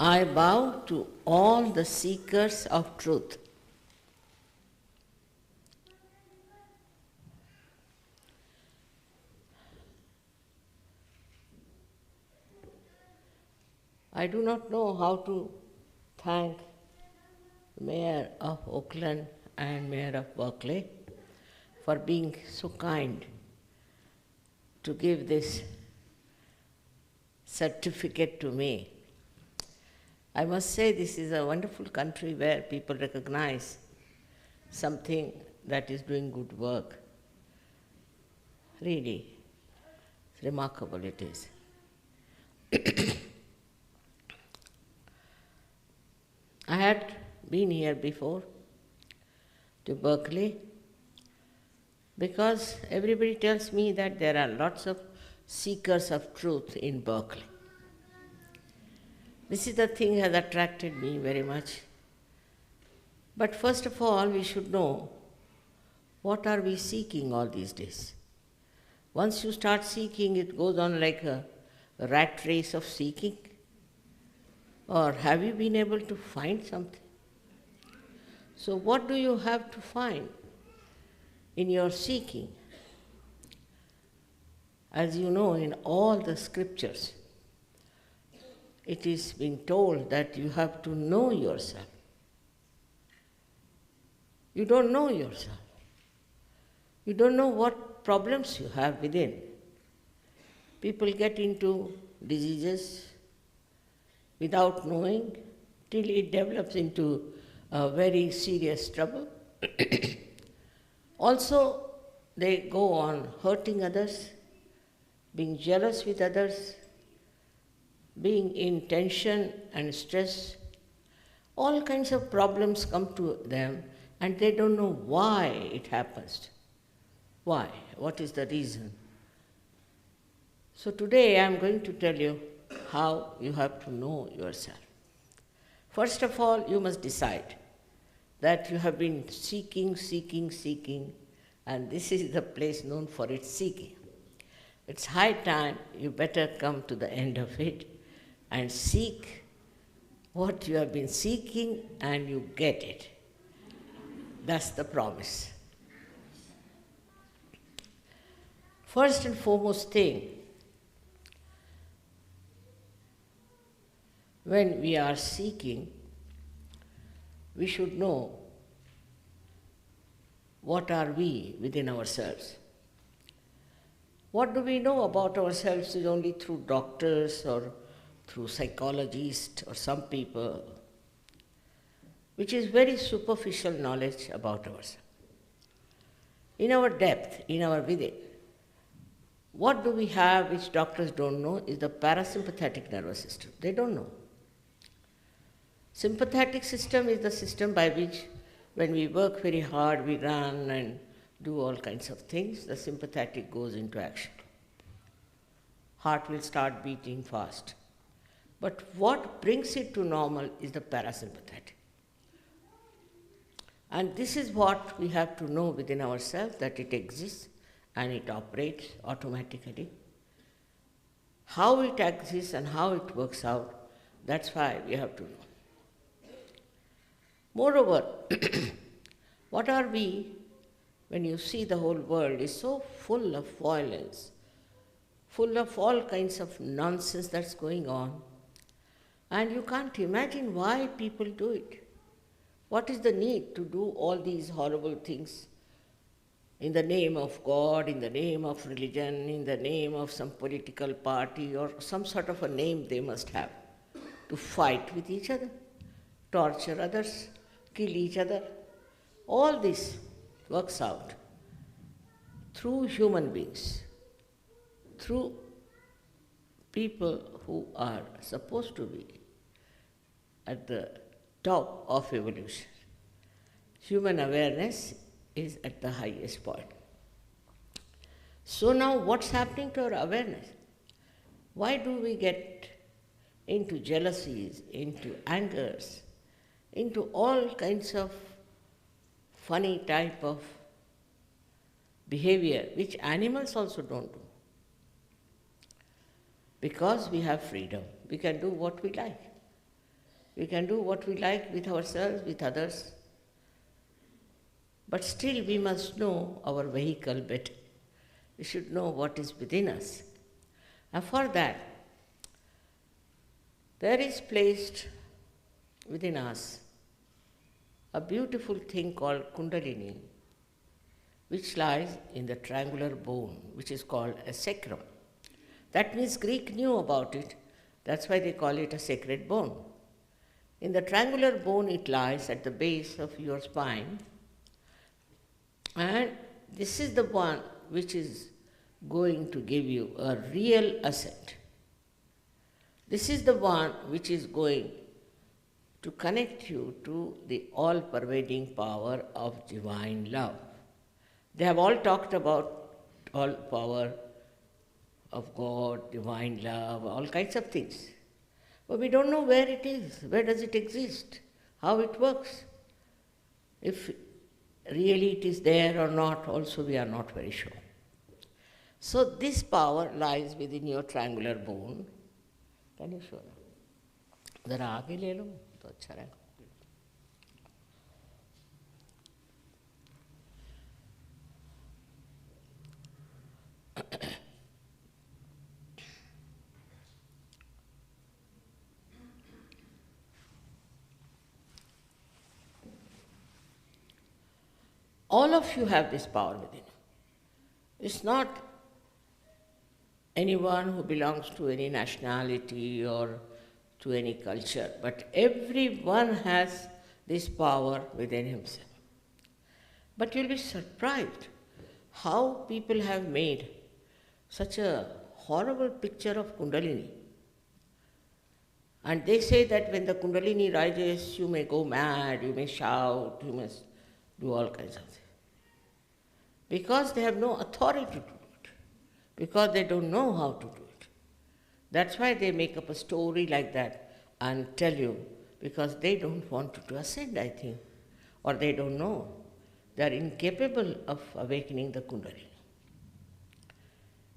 I bow to all the seekers of truth. I do not know how to thank the Mayor of Oakland and Mayor of Berkeley for being so kind to give this certificate to me. I must say this is a wonderful country where people recognize something that is doing good work. Really, it's remarkable it is. I had been here before to Berkeley because everybody tells me that there are lots of seekers of truth in Berkeley. This is the thing that has attracted me very much. But first of all, we should know what are we seeking all these days. Once you start seeking, it goes on like a rat race of seeking. Or have you been able to find something? So what do you have to find in your seeking? As you know, in all the scriptures, it is being told that you have to know yourself. You don't know yourself. You don't know what problems you have within. People get into diseases without knowing till it develops into a very serious trouble. Also, they go on hurting others, being jealous with others, being in tension and stress. All kinds of problems come to them and they don't know why it happens. Why? What is the reason? So today I am going to tell you how you have to know yourself. First of all, you must decide that you have been seeking, and this is the place known for its seeking. It's high time you better come to the end of it and seek what you have been seeking and you get it. That's the promise. First and foremost thing, when we are seeking, we should know what are we within ourselves. What do we know about ourselves is only through doctors or through psychologists or some people, which is very superficial knowledge about ourselves. In our depth, in our within, what do we have which doctors don't know is the parasympathetic nervous system. They don't know. Sympathetic system is the system by which when we work very hard, we run and do all kinds of things, the sympathetic goes into action. Heart will start beating fast. But what brings it to normal is the parasympathetic. And this is what we have to know within ourselves, that it exists and it operates automatically. How it exists and how it works out, that's why we have to know. Moreover, what are we when you see the whole world is so full of violence, full of all kinds of nonsense that's going on, and you can't imagine why people do it. What is the need to do all these horrible things in the name of God, in the name of religion, in the name of some political party or some sort of a name they must have, to fight with each other, torture others, kill each other? All this works out through human beings, through people who are supposed to be at the top of evolution. Human awareness is at the highest point. So now what's happening to our awareness? Why do we get into jealousies, into angers, into all kinds of funny type of behavior which animals also don't do? Because we have freedom. We can do what we like. We can do what we like with ourselves, with others. But still we must know our vehicle better. We should know what is within us. And for that, there is placed within us a beautiful thing called Kundalini, which lies in the triangular bone, which is called a sacrum. That means Greek knew about it. That's why they call it a sacred bone. In the triangular bone, it lies at the base of your spine. And this is the one which is going to give you a real ascent. This is the one which is going to connect you to the all-pervading power of divine love. They have all talked about all power of God, divine love, all kinds of things. But we don't know where it is, where does it exist, how it works. If really it is there or not, also we are not very sure. So this power lies within your triangular bone. Can you show them? ज़रा आगे ले लो तो अच्छा रहेगा. All of you have this power within you. It's not anyone who belongs to any nationality or to any culture, but everyone has this power within himself. But you'll be surprised how people have made such a horrible picture of Kundalini. And they say that when the Kundalini rises, you may go mad, you may shout, you must do all kinds of things. Because they have no authority to do it, because they don't know how to do it. That's why they make up a story like that and tell you, because they don't want to ascend, I think, or they don't know. They are incapable of awakening the Kundalini.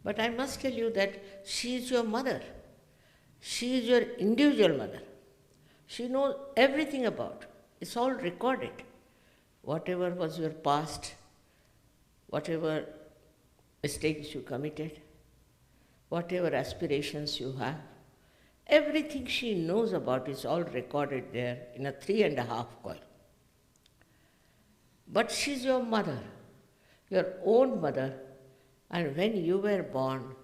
But I must tell you that she is your mother. She is your individual mother. She knows everything about it. It's all recorded. Whatever was your past, whatever mistakes you committed, whatever aspirations you have, everything she knows about is all recorded there in a 3.5 coil. But she's your mother, your own mother, and when you were born,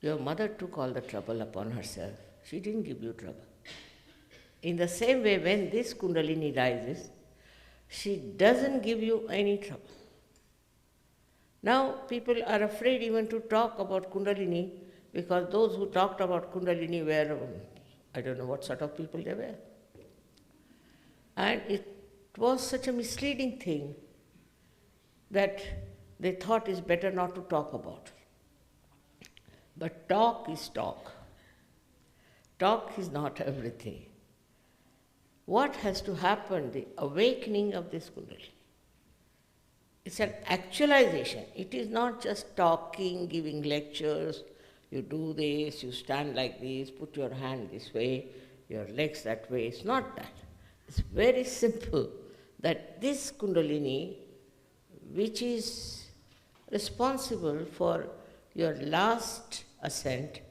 your mother took all the trouble upon herself. She didn't give you trouble. In the same way, when this Kundalini rises, she doesn't give you any trouble. Now, people are afraid even to talk about Kundalini because those who talked about Kundalini were, I don't know what sort of people they were. And it was such a misleading thing that they thought it's better not to talk about. But talk is talk. Talk is not everything. What has to happen, the awakening of this Kundalini? It's an actualization. It is not just talking, giving lectures. You do this, you stand like this, put your hand this way, your legs that way. It's not that. It's very simple that this Kundalini, which is responsible for your last ascent,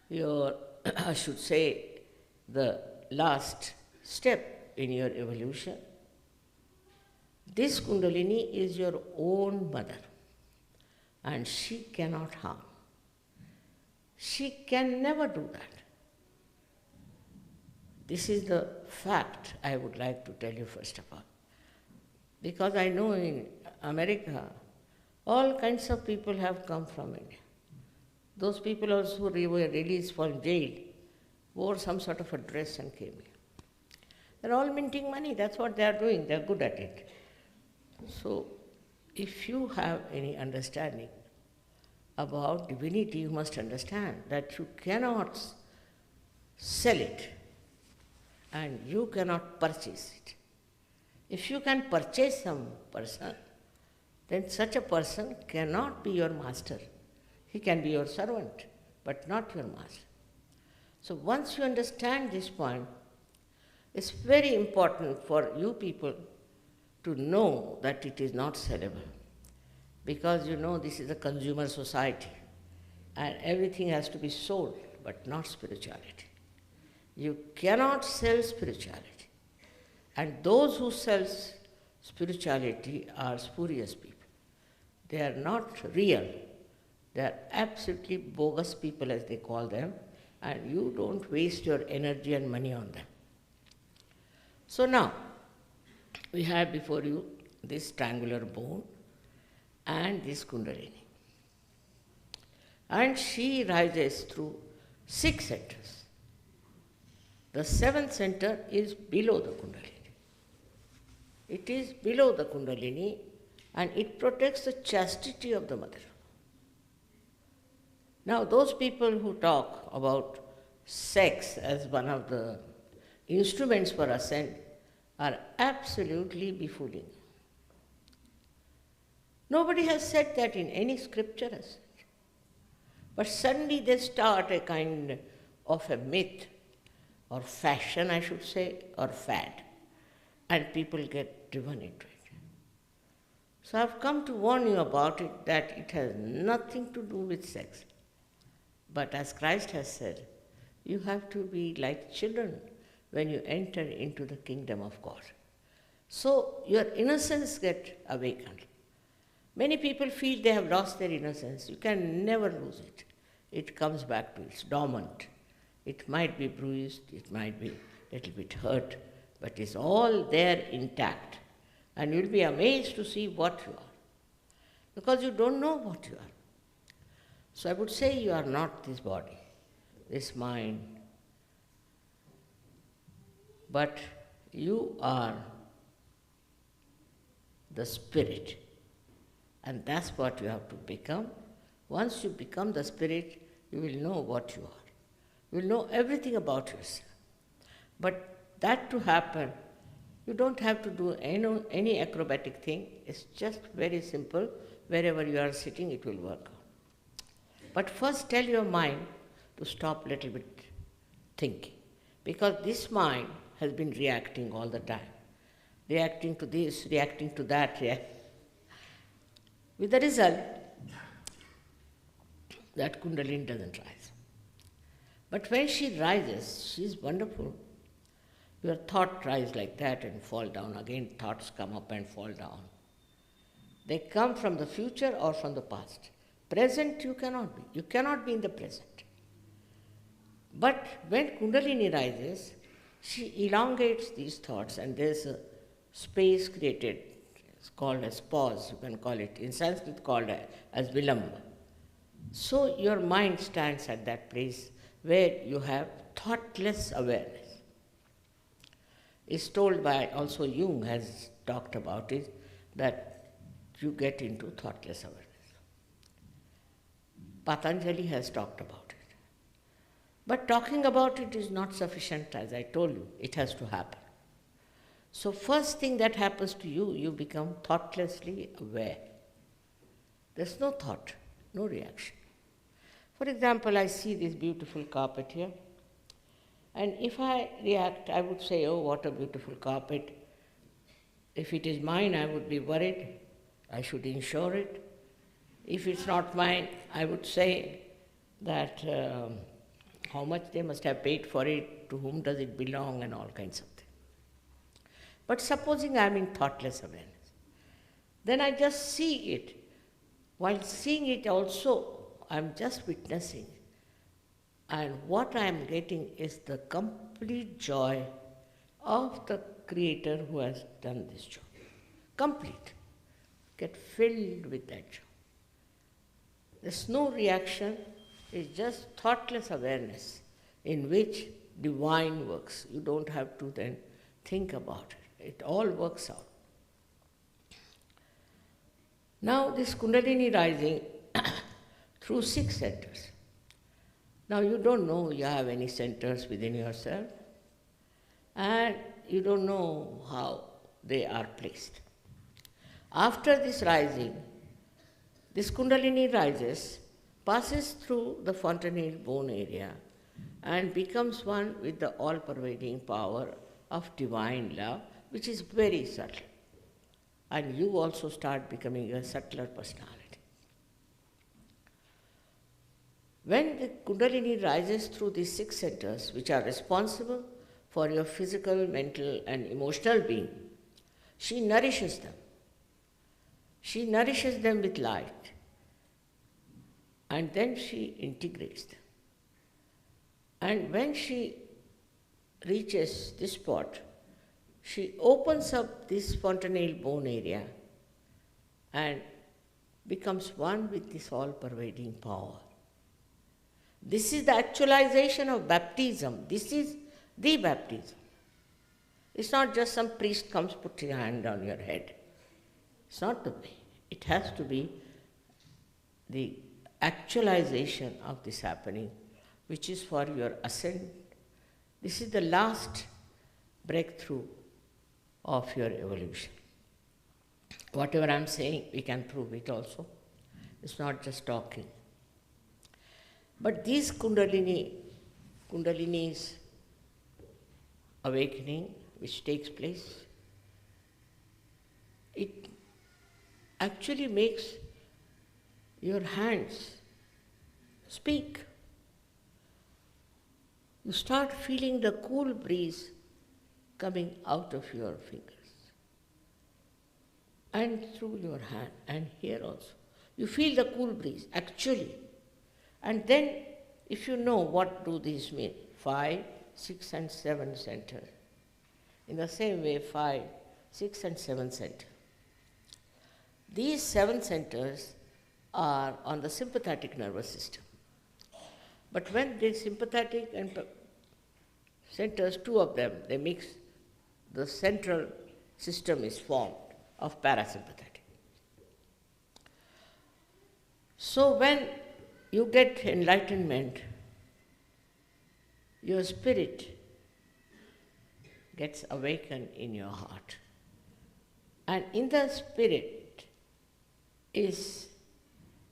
your, I should say, the last step in your evolution, this Kundalini is your own mother, and she cannot harm. She can never do that. This is the fact I would like to tell you first of all. Because I know in America, all kinds of people have come from India. Those people also were released from jail, wore some sort of a dress and came here. They're all minting money, that's what they are doing, they're good at it. So, if you have any understanding about divinity, you must understand that you cannot sell it and you cannot purchase it. If you can purchase some person, then such a person cannot be your master. He can be your servant, but not your master. So once you understand this point, It's very important for you people to know that it is not sellable. Because you know this is a consumer society and everything has to be sold, but not spirituality. You cannot sell spirituality. And those who sell spirituality are spurious people. They are not real. They are absolutely bogus people, as they call them, and you don't waste your energy and money on them. So now, we have before you this triangular bone and this Kundalini. And she rises through 6 centers. The 7th center is below the Kundalini. It is below the Kundalini and it protects the chastity of the mother. Now, those people who talk about sex as one of the instruments for ascent are absolutely befooling. Nobody has said that in any scripture as such. But suddenly they start a kind of a myth, or fashion I should say, or fad, and people get driven into it. So I've come to warn you about it, that it has nothing to do with sex. But as Christ has said, you have to be like children when you enter into the kingdom of God. So your innocence gets awakened. Many people feel they have lost their innocence. You can never lose it. It comes back to its dormant. It might be bruised, it might be a little bit hurt, but it's all there intact. And you'll be amazed to see what you are, because you don't know what you are. So I would say you are not this body, this mind, but you are the spirit. And that's what you have to become. Once you become the spirit, you will know what you are. You will know everything about yourself. But that to happen, you don't have to do any acrobatic thing. It's just very simple. Wherever you are sitting, it will work out. But first tell your mind to stop a little bit thinking. Because this mind has been reacting all the time. Reacting to this, reacting to that, with the result that Kundalini doesn't rise. But when she rises, she is wonderful. Your thought rise like that and fall down. Again, thoughts come up and fall down. They come from the future or from the past. Present you cannot be. You cannot be in the present. But when Kundalini rises, she elongates these thoughts and there's a space created. It's called as pause, you can call it. In Sanskrit called as vilamba. So your mind stands at that place where you have thoughtless awareness. It's told by, also Jung has talked about it, that you get into thoughtless awareness. Patanjali has talked about it. But talking about it is not sufficient, as I told you, it has to happen. So first thing that happens to you, you become thoughtlessly aware. There's no thought, no reaction. For example, I see this beautiful carpet here, and if I react, I would say, oh, what a beautiful carpet. If it is mine, I would be worried. I should insure it. If it's not mine, I would say that how much they must have paid for it, to whom does it belong, and all kinds of things. But supposing I am in thoughtless awareness, then I just see it. While seeing it also, I am just witnessing. And what I am getting is the complete joy of the Creator who has done this job. Complete. Get filled with that joy. There's no reaction, it's just thoughtless awareness in which divine works. You don't have to then think about it. It all works out. Now this Kundalini rising through 6 centers. Now you don't know you have any centers within yourself, and you don't know how they are placed. After this rising, this Kundalini rises, passes through the fontanelle bone area and becomes one with the all-pervading power of divine love, which is very subtle. And you also start becoming a subtler personality. When the Kundalini rises through these 6 centers, which are responsible for your physical, mental, and emotional being, she nourishes them. She nourishes them with light, and then she integrates them. And when she reaches this spot, she opens up this fontanelle bone area and becomes one with this all-pervading power. This is the actualization of baptism. This is the baptism. It's not just some priest comes, puts his hand on your head. It's not the way. It has to be the actualization of this happening, which is for your ascent. This is the last breakthrough of your evolution. Whatever I'm saying, we can prove it also. It's not just talking. But these Kundalini's awakening, which takes place, it actually makes your hands speak. You start feeling the cool breeze coming out of your fingers and through your hand, and here also. You feel the cool breeze, actually. And then, if you know what do these mean, 5, 6 and 7 center. In the same way, 5, 6 and 7 center. These 7 centers are on the sympathetic nervous system. But when the sympathetic and centers, 2 of them, they mix, the central system is formed of parasympathetic. So when you get enlightenment, your spirit gets awakened in your heart. And in the spirit is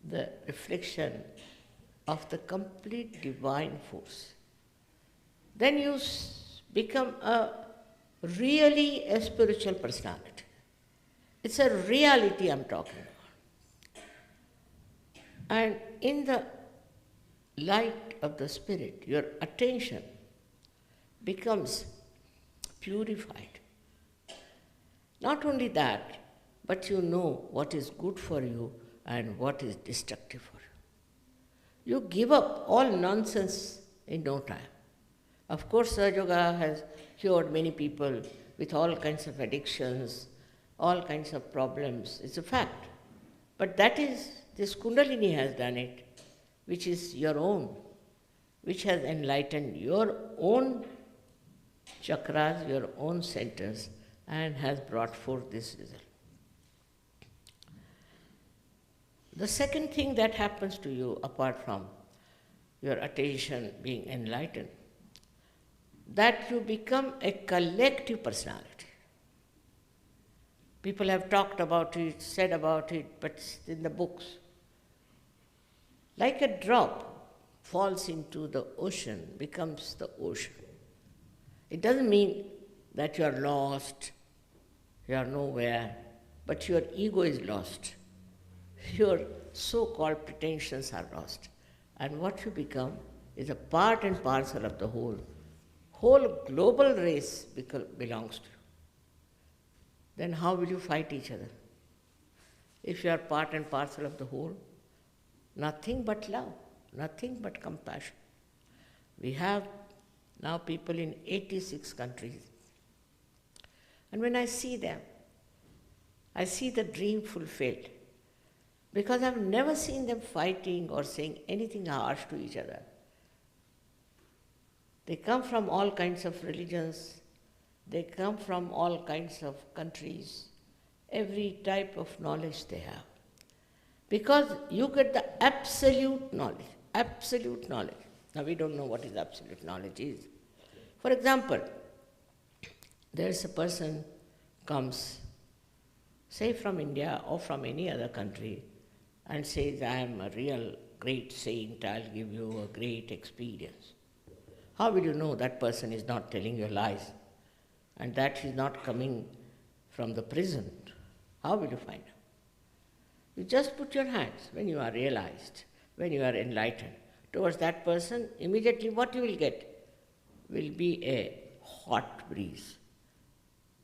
the reflection of the complete divine force. Then you become really a spiritual personality. It's a reality I'm talking about. And in the light of the spirit, your attention becomes purified. Not only that, but you know what is good for you and what is destructive for you. You give up all nonsense in no time. Of course, Sahaja Yoga has cured many people with all kinds of addictions, all kinds of problems. It's a fact. But that is, this Kundalini has done it, which is your own, which has enlightened your own chakras, your own centers, and has brought forth this result. The second thing that happens to you, apart from your attention being enlightened, that you become a collective personality. People have talked about it, said about it, but it's in the books. Like a drop falls into the ocean, becomes the ocean. It doesn't mean that you are lost, you are nowhere, but your ego is lost. Your so-called pretensions are lost. And what you become is a part and parcel of the whole. Whole global race belongs to you. Then how will you fight each other? If you are part and parcel of the whole, nothing but love, nothing but compassion. We have now people in 86 countries. And when I see them, I see the dream fulfilled. Because I've never seen them fighting or saying anything harsh to each other. They come from all kinds of religions, they come from all kinds of countries, every type of knowledge they have. Because you get the absolute knowledge, absolute knowledge. Now we don't know what is absolute knowledge is. For example, there is a person comes, say from India or from any other country, and says, I am a real great saint, I'll give you a great experience. How will you know that person is not telling you lies? and that is not coming from the prison, how will you find out? You just put your hands when you are realized, when you are enlightened, towards that person, immediately what you will get will be a hot breeze.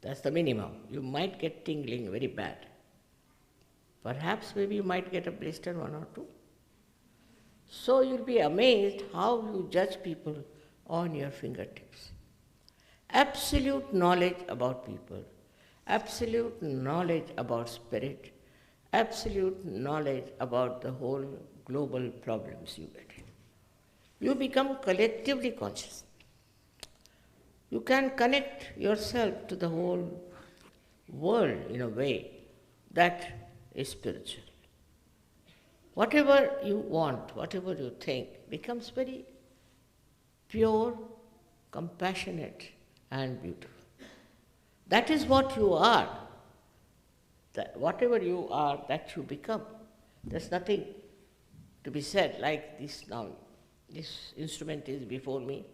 That's the minimum. You might get tingling very bad. Perhaps maybe you might get a blister, one or two. So you'll be amazed how you judge people on your fingertips. Absolute knowledge about people, absolute knowledge about spirit, absolute knowledge about the whole global problems you get in. You become collectively conscious. You can connect yourself to the whole world in a way that is spiritual. Whatever you want, whatever you think, becomes very pure, compassionate, and beautiful. That is what you are. That whatever you are, that you become. There's nothing to be said like this now. This instrument is before me.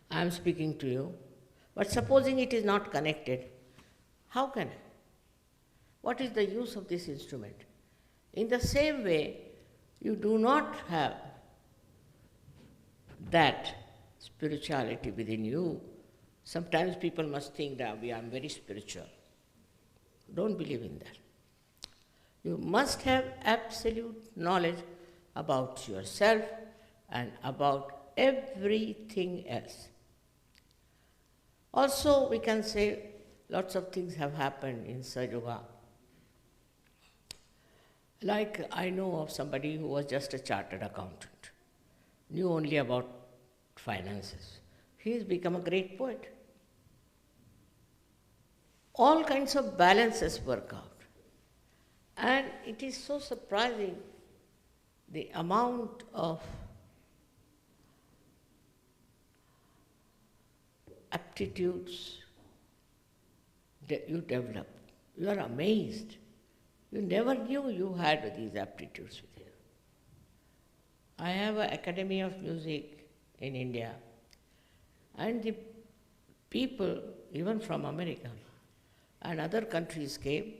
I am speaking to you. But supposing it is not connected, how can I? What is the use of this instrument? In the same way, you do not have that spirituality within you. Sometimes people must think that I am very spiritual. Don't believe in that. You must have absolute knowledge about yourself and about everything else. Also, we can say lots of things have happened in Sahaja. Like I know of somebody who was just a chartered accountant, knew only about finances. He has become a great poet. All kinds of balances work out. And it is so surprising the amount of aptitudes that you develop. You are amazed. You never knew you had these aptitudes with you. I have an Academy of Music in India, and the people, even from America and other countries came,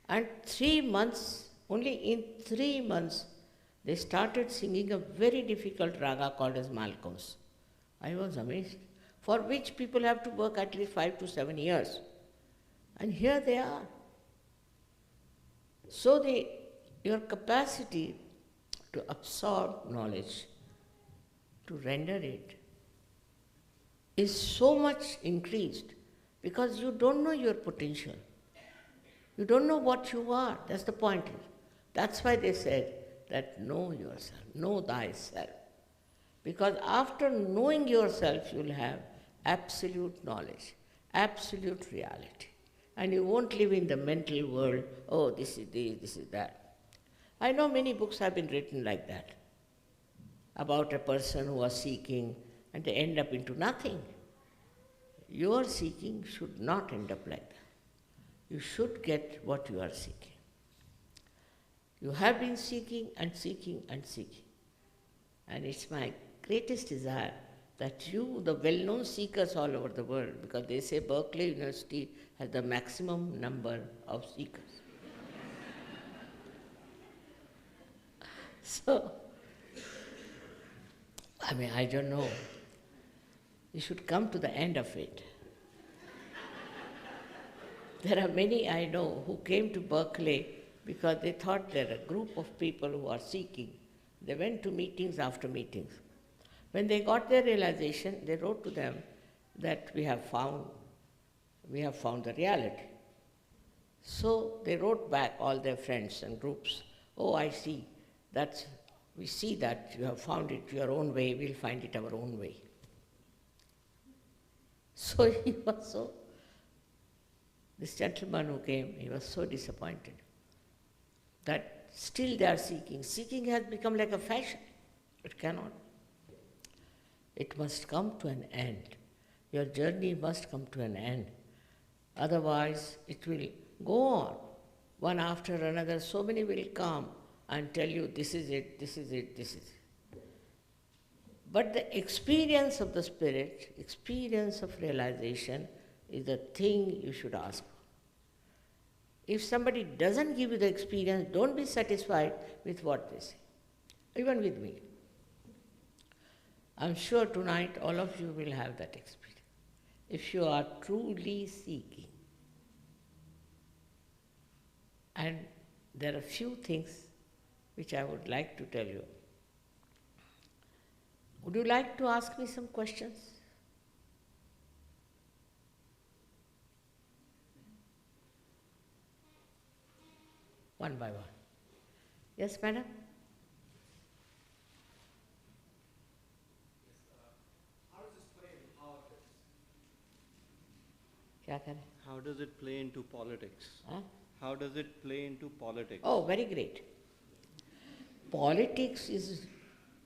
and 3 months, only in 3 months, they started singing a very difficult raga called as Malkos. I was amazed, for which people have to work at least 5 to 7 years. And here they are. So your capacity to absorb knowledge, to render it, is so much increased because you don't know your potential. You don't know what you are. That's the point. That's why they said that know yourself, know thyself. Because after knowing yourself, you'll have absolute knowledge, absolute reality. And you won't live in the mental world, oh, this is this, this is that. I know many books have been written like that, about a person who was seeking and they end up into nothing. Your seeking should not end up like that. You should get what you are seeking. You have been seeking and seeking and seeking. And it's my greatest desire that you, the well-known seekers all over the world, because they say Berkeley University has the maximum number of seekers. So, I don't know. You should come to the end of it. There are many I know who came to Berkeley because they thought they're a group of people who are seeking. They went to meetings after meetings. When they got their realization, they wrote to them that we have found the reality. So they wrote back, all their friends and groups, oh, I see, we see that you have found it your own way, we'll find it our own way. So this gentleman who came, he was so disappointed that still they are seeking. Seeking has become like a fashion. It cannot. It must come to an end. Your journey must come to an end. Otherwise, it will go on, one after another. So many will come and tell you, this is it, this is it, this is it. But the experience of the spirit, experience of realization, is the thing you should ask for. If somebody doesn't give you the experience, don't be satisfied with what they say. Even with me. I'm sure tonight all of you will have that experience. If you are truly seeking. And there are few things which I would like to tell you. Would you like to ask me some questions? One by one. Yes, madam? How does this play into politics? क्या करें? How does it play into politics? Huh? How does it play into politics? Oh, very great. Politics is,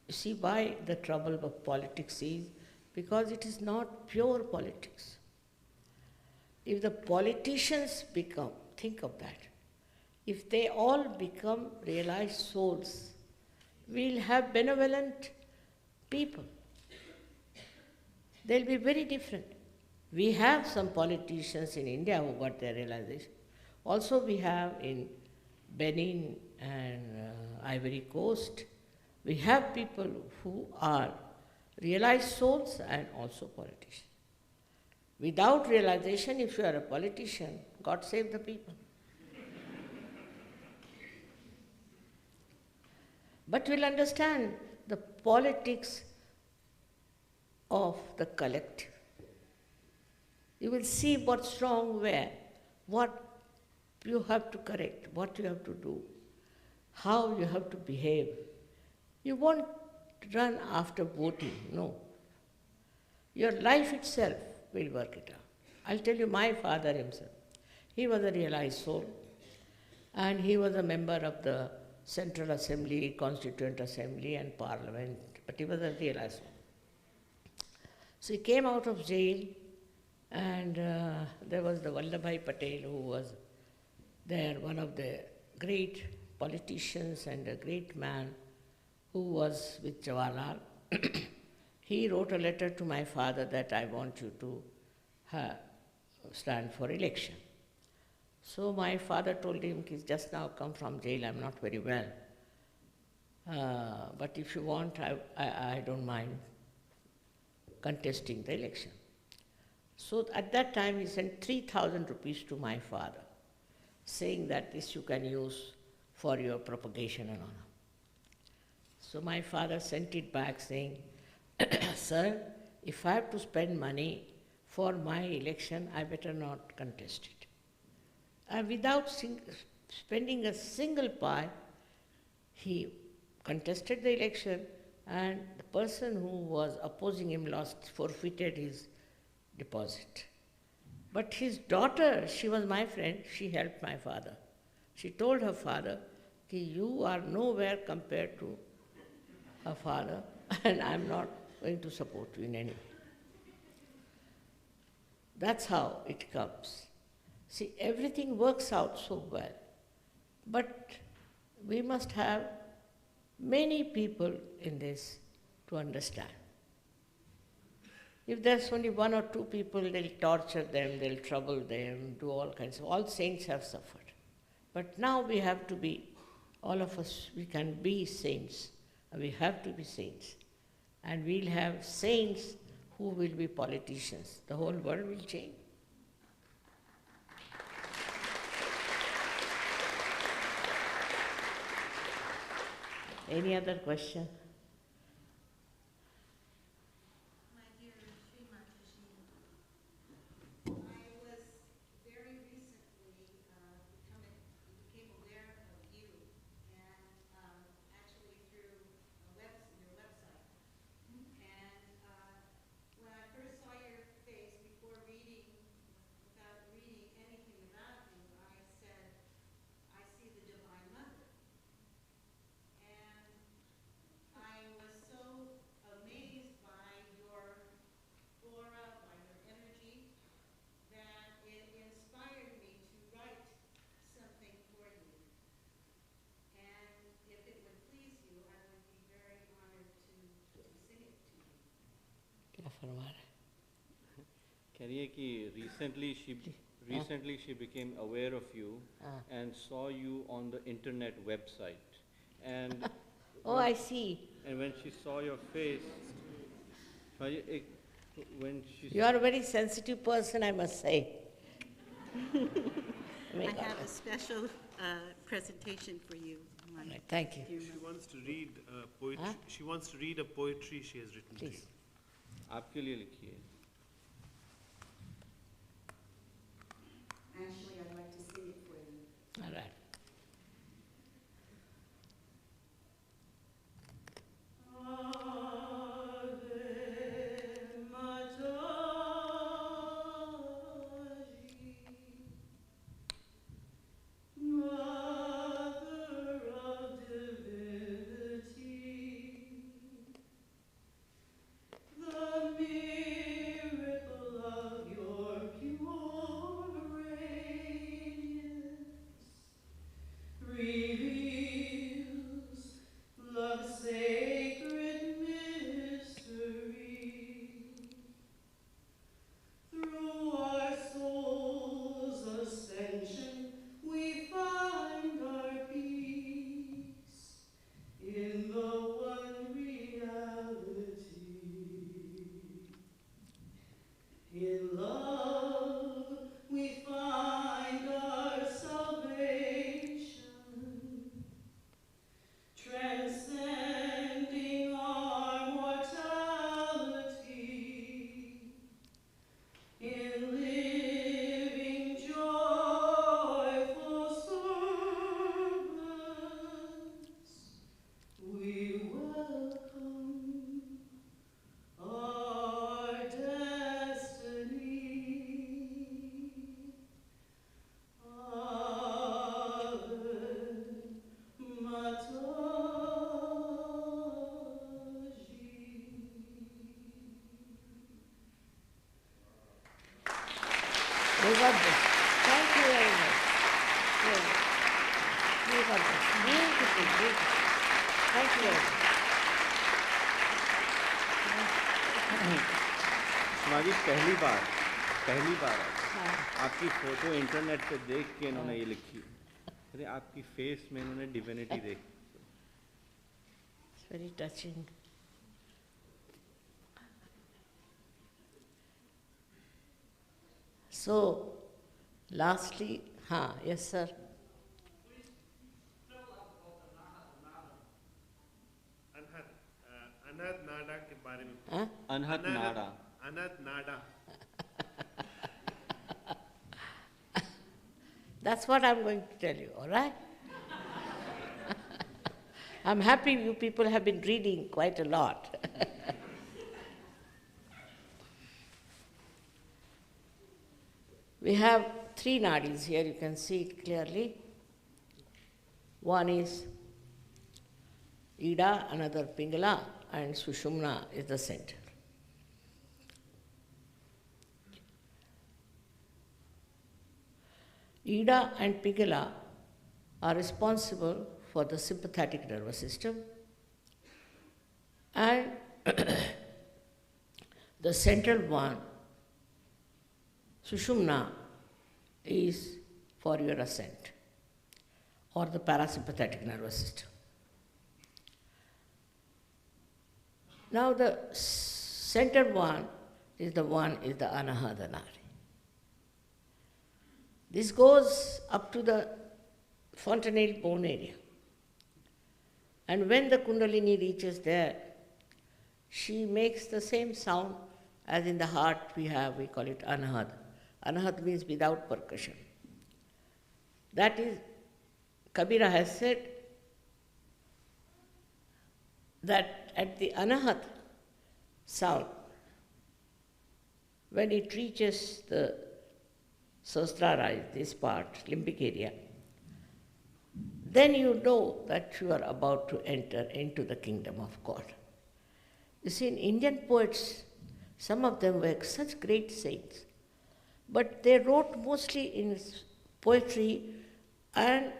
see why the trouble of politics is, because it is not pure politics. If the politicians become, think of that, if they all become realized souls, we'll have benevolent people. They'll be very different. We have some politicians in India who got their realization. Also we have in Benin and Ivory Coast, we have people who are realized souls and also politicians. Without realization, if you are a politician, God save the people. But we'll understand the politics of the collective. You will see what's wrong where, what you have to correct, what you have to do, how you have to behave. You won't run after voting, no. Your life itself will work it out. I'll tell you my father himself. He was a realized soul and he was a member of the Central Assembly, Constituent Assembly and Parliament, but he was a realized soul. So he came out of jail and there was the Vallabhbhai Patel who was there, one of the great politicians and a great man who was with Jawaharlal. He wrote a letter to my father that I want you to stand for election. So my father told him, he's just now come from jail, I'm not very well. But if you want, I don't mind contesting the election. So at that time he sent 3,000 rupees to my father, saying that this you can use for your propagation and honor. So my father sent it back saying, sir, if I have to spend money for my election, I better not contest it. And without spending a single pie, he contested the election and the person who was opposing him forfeited his deposit. But his daughter, she was my friend, she helped my father. She told her father, you are nowhere compared to her father and I'm not going to support you in any way. That's how it comes. See, everything works out so well, but we must have many people in this to understand. If there's only one or two people, they'll torture them, they'll trouble them, do all kinds of, all saints have suffered. But now we have to be, all of us, we can be saints, we have to be saints. And we'll have saints who will be politicians. The whole world will change. Any other question? My dear Shri Mataji, I was very recently became aware of you, and actually through your website. And when I first saw your face without reading anything about you, I said, I see the Divine Mother. And फरमाना। कहिए कि recently she became aware of you and saw you on the internet website, and Oh, I see. and when she saw your face, when she You are a very sensitive person, I must say. May I God have a bless. special presentation for you. All right, thank you. Dear She mother. wants to read poetry. Huh? She wants to read a poetry she has written to Please. you. आपके लिए लिखी है। Actually, I'd like to sing it for you. All right. May God bless. Thank you very much. May God bless. Beautiful, beautiful. Thank you very much. हमारी पहली बार हाँ। आपकी photo internet पे देख के इन्होंने ये लिखी। अरे आपकी फेस में इन्होंने डिविनिटी देखी। It's very touching. So, lastly, yes, sir. अनाथ नाडा के बारे में Huh? अनहद नाड़ा। अनाथ नाडा That's what I'm going to tell you, all right? I'm happy you people have been reading quite a lot. We have 3 nadis here, you can see it clearly. One is Ida, another Pingala, and Sushumna is the center. Ida and Pingala are responsible for the sympathetic nervous system, and the central one, Sushumna, is for your ascent or the parasympathetic nervous system. Now the center one is the Anahata Nadi. This goes up to the fontanelle bone area. And when the Kundalini reaches there, she makes the same sound as in the heart we call it Anahata. Anahata means without percussion. That is, Kabira has said that at the Anahat sound, when it reaches the Sahasrara, this part, limbic area, then you know that you are about to enter into the kingdom of God. You see, in Indian poets, some of them were such great saints, but they wrote mostly in poetry, and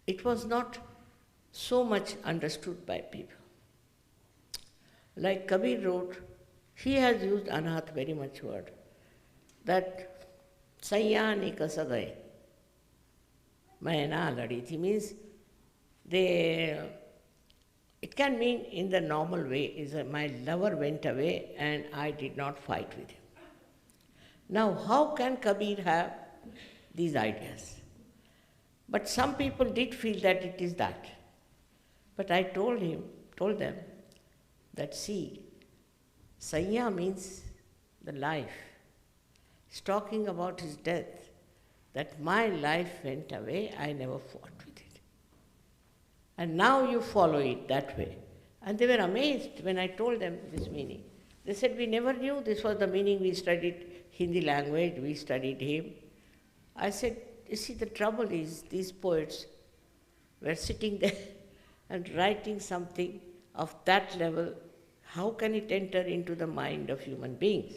it was not so much understood by people. Like Kabir wrote, He has used anath very much word. That Sayani kasagaye. Maina ladi thi means they, it can mean in the normal way is that my lover went away and I did not fight with him. Now how can Kabir have these ideas? But some people did feel that it is that. But I told them that see, Sanya means the life. He's talking about his death, that my life went away, I never fought with it. And now you follow it that way. And they were amazed when I told them this meaning. They said, we never knew this was the meaning. We studied Hindi language, we studied him. I said, you see, the trouble is these poets were sitting there and writing something of that level. How can it enter into the mind of human beings?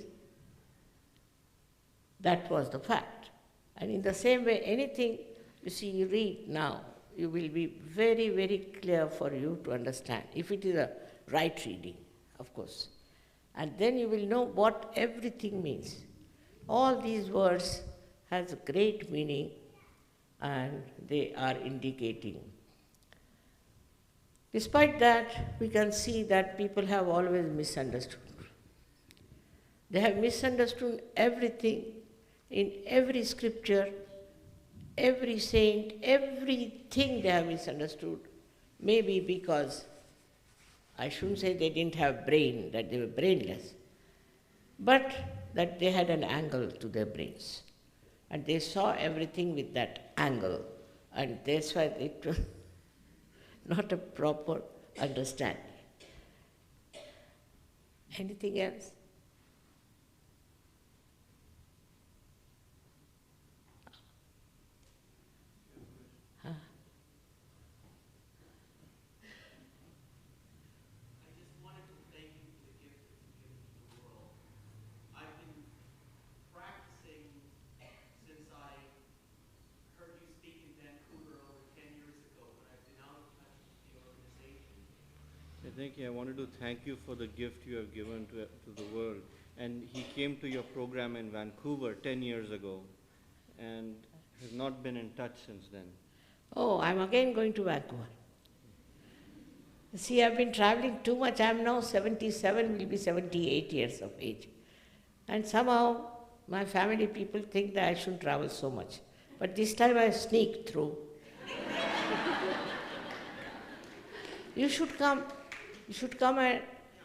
That was the fact. And in the same way, anything you see, you read now, you will be very, very clear for you to understand, if it is a right reading, of course. And then you will know what everything means. All these words has a great meaning and they are indicating. Despite that, we can see that people have always misunderstood. They have misunderstood everything in every scripture, every saint, everything they have misunderstood. Maybe because, I shouldn't say they didn't have brain, that they were brainless, but that they had an angle to their brains. And they saw everything with that angle, and that's why it was not a proper understanding. Anything else? Huh? I just wanted to thank you for the gift that you've given to the world. I've been practicing since I heard you speak in Vancouver over 10 years ago, but I've been out of touch with the organization. Thank you. I wanted to thank you for the gift you have given to the world. And he came to your program in Vancouver 10 years ago and has not been in touch since then. Oh, I'm again going to Vancouver. See, I've been traveling too much. I'm now 77, will be 78 years of age. And somehow my family people think that I shouldn't travel so much. But this time I sneaked through. You should come. You should come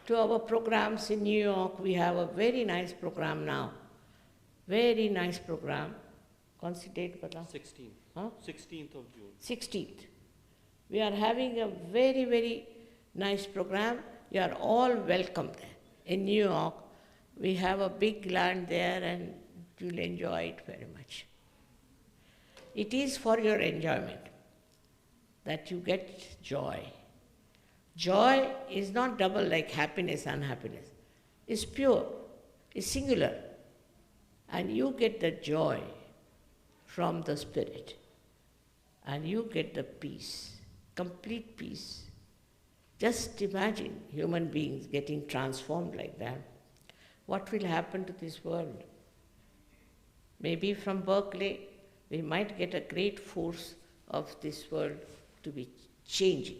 to our programs in New York. We have a very nice program now. Very nice program. कौन सी date बता? 16th. Huh? 16th of June. 16th. We are having a very, very nice program. You are all welcome there. In New York, we have a big land there and you'll enjoy it very much. It is for your enjoyment that you get joy. Joy is not double like happiness, unhappiness. It's pure, it's singular. And you get the joy from the Spirit. And you get the peace, complete peace. Just imagine human beings getting transformed like that. What will happen to this world? Maybe from Berkeley, we might get a great force of this world to be changing.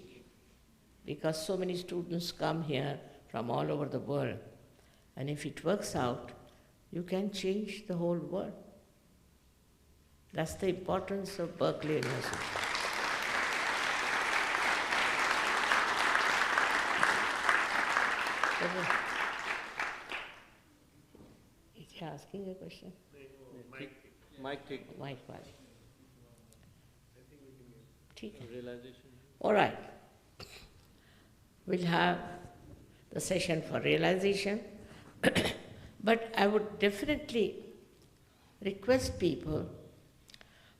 Because so many students come here from all over the world. And if it works out, you can change the whole world. That's the importance of Berkeley University. Is he asking a question? Mike, take Mike वाले. ठीक है. realization. All right. We'll have the session for realization. But I would definitely request people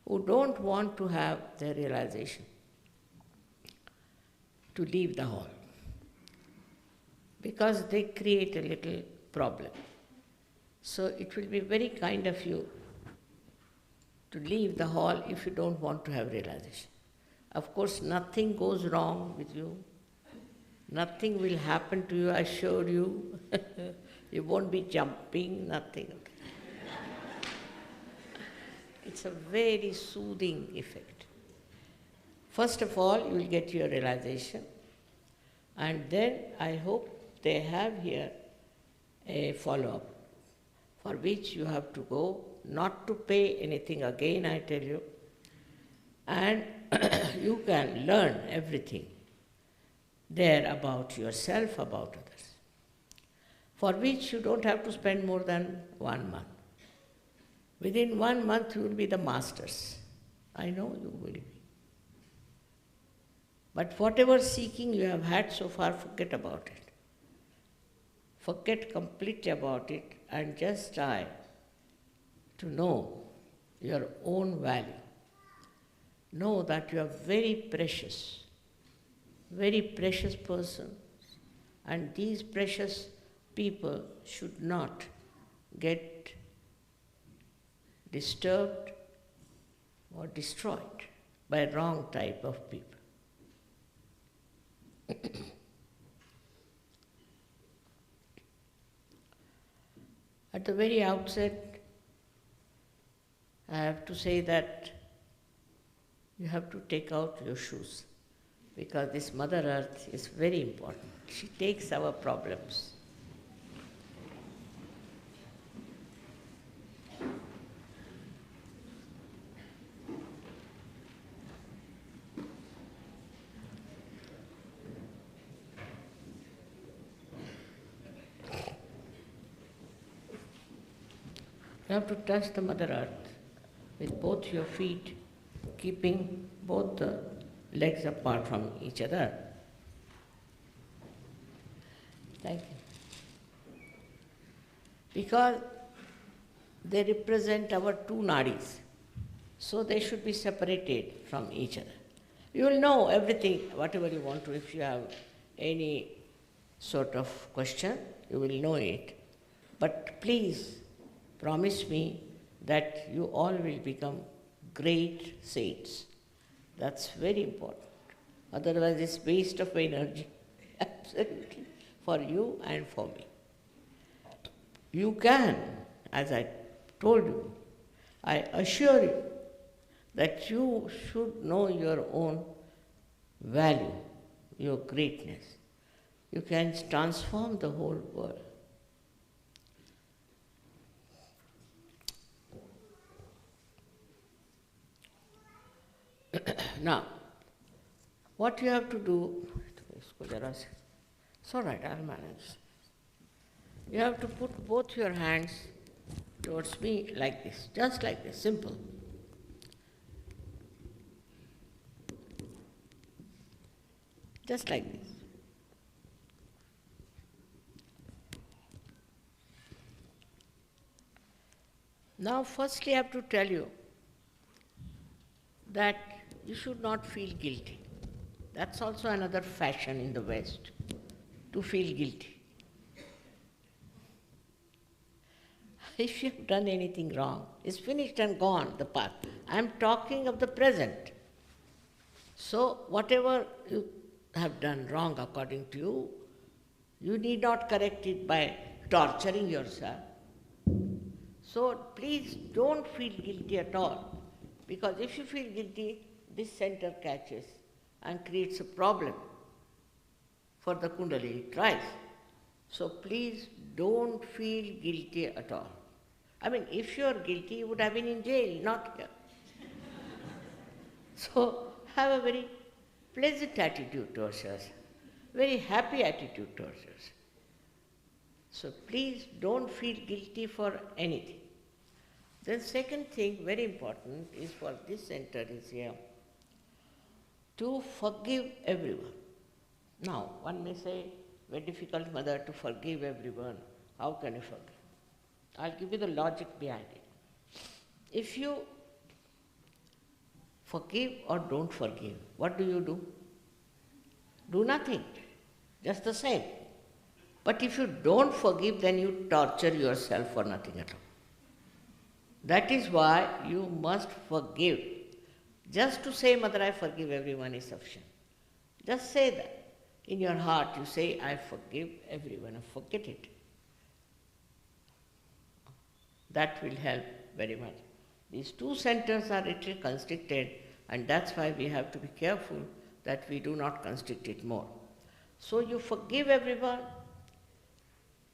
who don't want to have their realization to leave the hall, because they create a little problem. So it will be very kind of you to leave the hall if you don't want to have realization. Of course, nothing goes wrong with you. Nothing will happen to you, I assure you. You won't be jumping, nothing. It's a very soothing effect. First of all, you will get your realization, and then I hope they have here a follow-up, for which you have to go, not to pay anything again, I tell you, and you can learn everything there about yourself, about others, for which you don't have to spend more than 1 month. Within 1 month you will be the masters. I know you will be. But whatever seeking you have had so far, forget about it. Forget completely about it and just try to know your own value. Know that you are very precious person, and these precious people should not get disturbed or destroyed by wrong type of people. At the very outset, I have to say that you have to take out your shoes, because this Mother Earth is very important. She takes our problems. You have to touch the Mother Earth with both your feet, keeping both the legs apart from each other. Thank you. Because they represent our two nadis, so they should be separated from each other. You will know everything, whatever you want to. If you have any sort of question, you will know it. But please, promise me that you all will become great saints. That's very important. Otherwise, it's waste of energy, absolutely, for you and for me. You can, as I told you, I assure you that you should know your own value, your greatness. You can transform the whole world. Now, what you have to do, it's all right, I'll manage. You have to put both your hands towards me like this, just like this, simple. Just like this. Now, firstly, I have to tell you that you should not feel guilty. That's also another fashion in the West, to feel guilty. If you have done anything wrong, it's finished and gone, the past. I am talking of the present. So, whatever you have done wrong according to you, you need not correct it by torturing yourself. So, please don't feel guilty at all. Because if you feel guilty, this center catches and creates a problem for the Kundalini twice. So please don't feel guilty at all. I mean, if you are guilty, you would have been in jail, not here. So have a very pleasant attitude towards us, very happy attitude towards us. So please don't feel guilty for anything. Then second thing, very important, is for this center is here, to forgive everyone. Now, one may say, very difficult, Mother, to forgive everyone. How can you forgive? I'll give you the logic behind it. If you forgive or don't forgive, what do? Do nothing, just the same. But if you don't forgive, then you torture yourself for nothing at all. That is why you must forgive. Just to say, Mother, I forgive everyone is sufficient. Just say that. In your heart, you say, I forgive everyone, and forget it. That will help very much. These two centers are little constricted, and that's why we have to be careful that we do not constrict it more. So you forgive everyone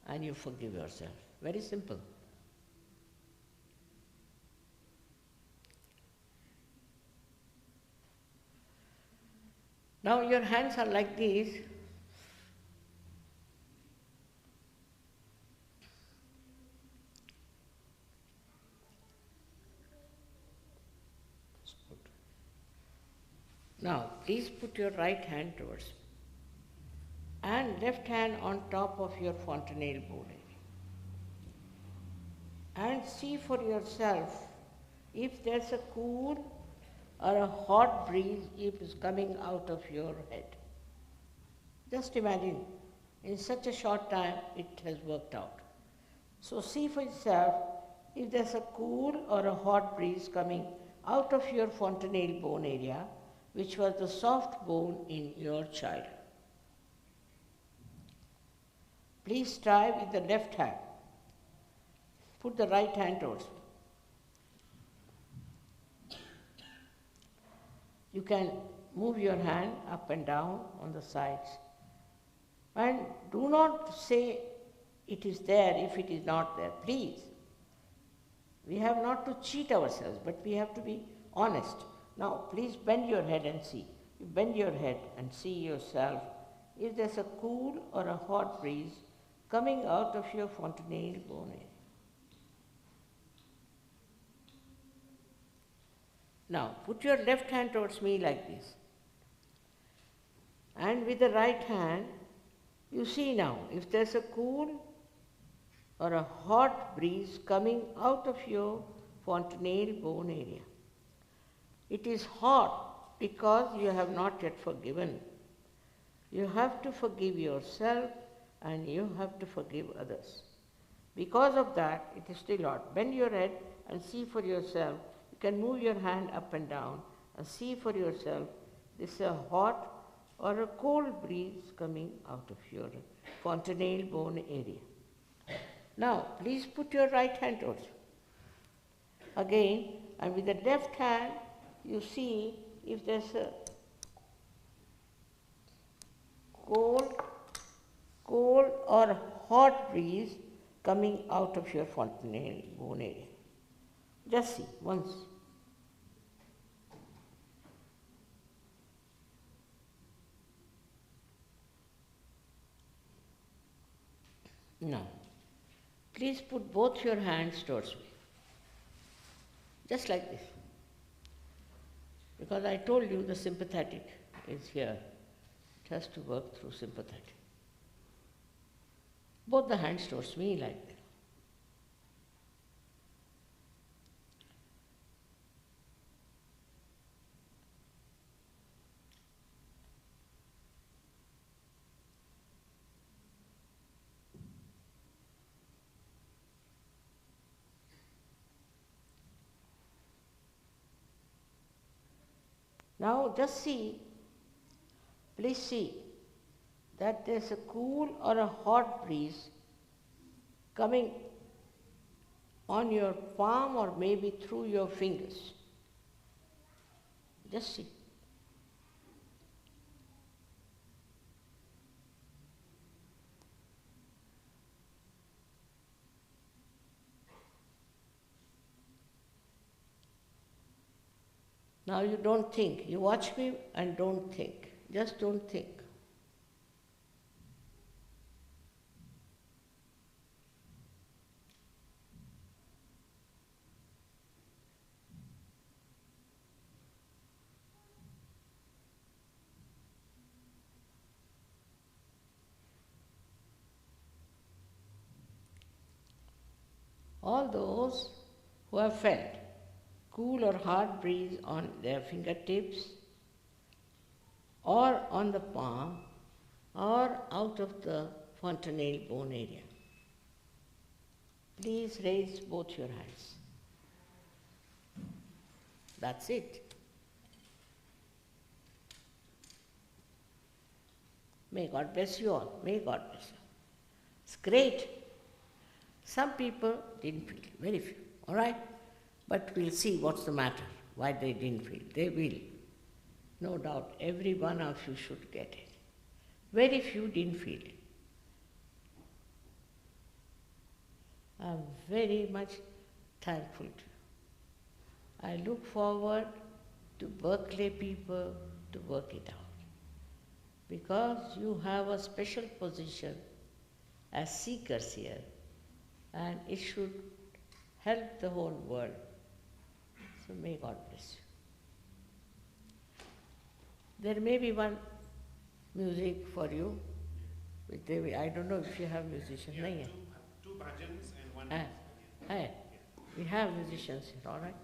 and you forgive yourself. Very simple. Now your hands are like these. Now please put your right hand towards me and left hand on top of your fontanelle bone and see for yourself if there's a cool or a hot breeze is coming out of your head. Just imagine, in such a short time it has worked out. So see for yourself if there's a cool or a hot breeze coming out of your fontanelle bone area, which was the soft bone in your child. Please try with the left hand. Put the right hand towards me. You can move your hand up and down on the sides. And do not say it is there if it is not there, please. We have not to cheat ourselves, but we have to be honest. Now, please bend your head and see. You bend your head and see yourself if there's a cool or a hot breeze coming out of your fontanelle bone area. Now, put your left hand towards me like this. And with the right hand, you see now, if there's a cool or a hot breeze coming out of your fontanelle bone area. It is hot because you have not yet forgiven. You have to forgive yourself and you have to forgive others. Because of that, it is still hot. Bend your head and see for yourself. You can move your hand up and down and see for yourself this is a hot or a cold breeze coming out of your fontanelle bone area. Now, please put your right hand towards you. Again, and with the left hand, you see if there's a cold or hot breeze coming out of your fontanelle bone area. Just see once. Now, please put both your hands towards me. Just like this. Because I told you the sympathetic is here. It has to work through sympathetic. Both the hands towards me like that. Now just see, please see that there's a cool or a hot breeze coming on your palm or maybe through your fingers. Just see. Now you don't think. You watch me and don't think. Just don't think. All those who have felt cool or hot breeze on their fingertips or on the palm or out of the fontanelle bone area. Please raise both your hands. That's it. May God bless you all. May God bless you. It's great. Some people didn't feel, very few, all right? But we'll see what's the matter, why they didn't feel. They will. No doubt, every one of you should get it. Very few didn't feel it. I'm very much thankful to you. I look forward to Berkeley people to work it out. Because you have a special position as seekers here, and it should help the whole world. So may God bless you. There may be one music for you. I don't know if you have musicians. Yeah, Nahi hai? two bhajans and one. Hai. We have musicians here, all right?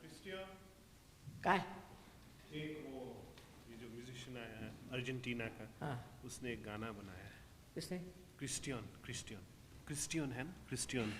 Christian, Kai? एक वो ये जो musician आया है Argentina का, हाँ. उसने एक गाना बनाया है. किसने? क्रिस्टियन है ना, क्रिस्टियन.